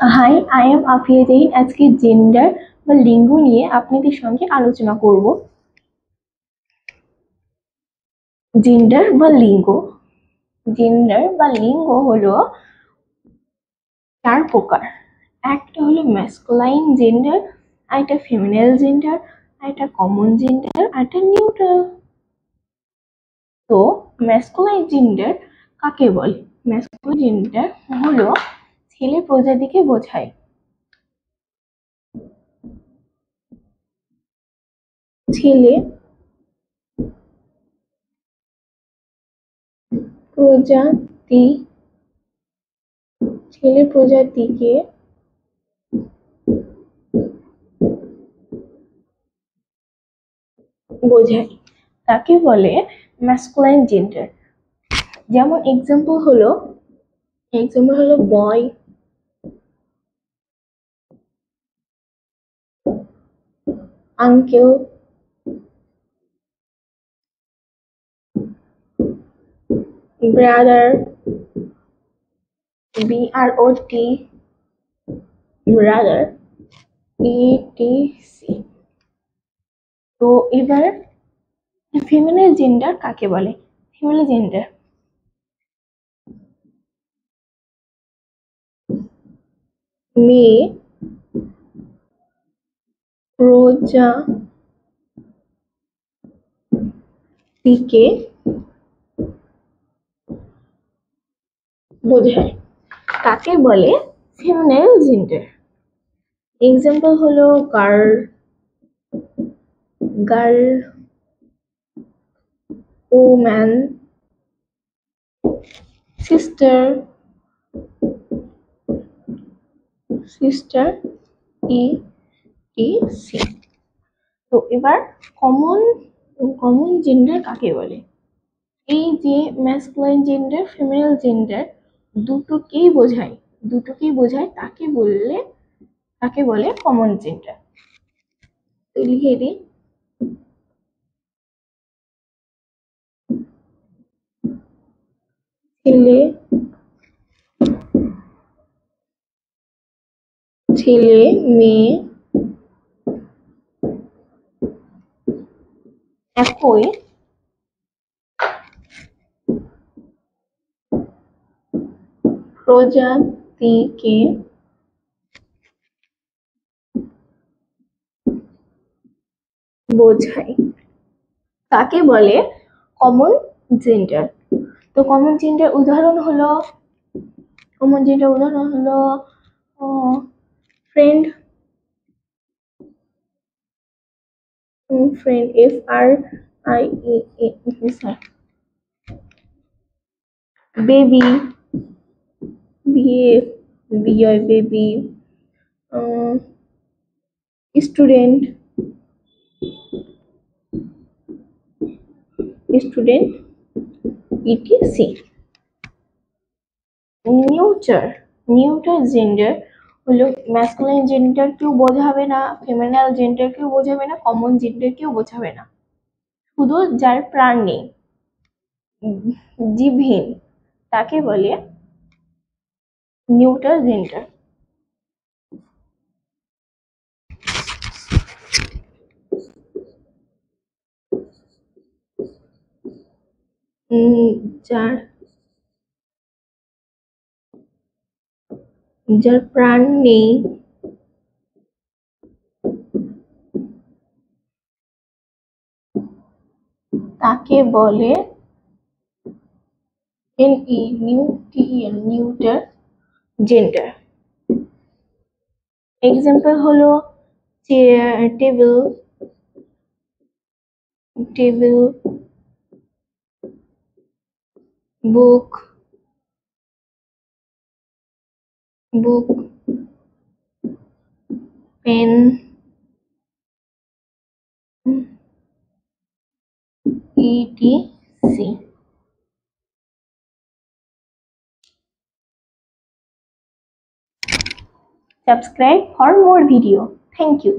High, I am Afia Jahin. আজকে gender বা লিঙ্গ নিয়ে আপনাদের সঙ্গে আলোচনা করব। জেন্ডার বা লিঙ্গ হলো চার প্রকার। একটা হলো ম্যাসকুলাইন জেন্ডার, একটা ফেমিনাইল জেন্ডার, একটা কমন জেন্ডার, একটা নিউট্রাল। তো ম্যাসকুলাইন জেন্ডার কাকে বলে? ম্যাসকুলাইন জেন্ডার হলো ছেলে প্রজাতিকে বোঝায়। ছেলে প্রজাতি প্রজাতিকে বোঝায়, তাকে বলে ম্যাসকুলাইন জেন্ডার। যেমন এক্সাম্পল হলো boy, uncle, brother, BROT, brother, ETC। তো এবার ফিমেল জেন্ডার কাকে বলে? ফিমেল জেন্ডার মেয়ে প্রজাতিকে বোঝায়, তাকে বলে ফিমেল জেন্ডার। এক্সাম্পল হলো গার্ল, ওম্যান, সিস্টার, ETC। তো এবার কমন জেন্ডার কাকে বলে? এই যে ম্যাসকুলাইন জেন্ডার, ফিমেল জেন্ডার দুটোকেই বোঝায়, তাকে বলে কমন জেন্ডার। তো লিখে দিই, ছেলে মেয়ে একই প্রজাতিকে বোঝায়, তাকে বলে কমন জেন্ডার। তো কমন জেন্ডার উদাহরণ হলো friend, FRIEND, baby, baby, student, ETC। Neuter gender হলো ম্যাসকুলাইন জেন্ডার কেউ বোঝাবে না, ফেমিনাইল জেন্ডার কেউ বোঝাবে না, কমন জেন্ডার কেউ বোঝাবে না। শুধু যার প্রাণ নেই, জীবহীন, তাকে বলে নিউটার জেন্ডার। যার প্রাণ নেই, তাকে বলে নিউটার জেন্ডার। এক্সাম্পল হলো chair, table, book, pen, ETC। Subscribe for more video. Thank you.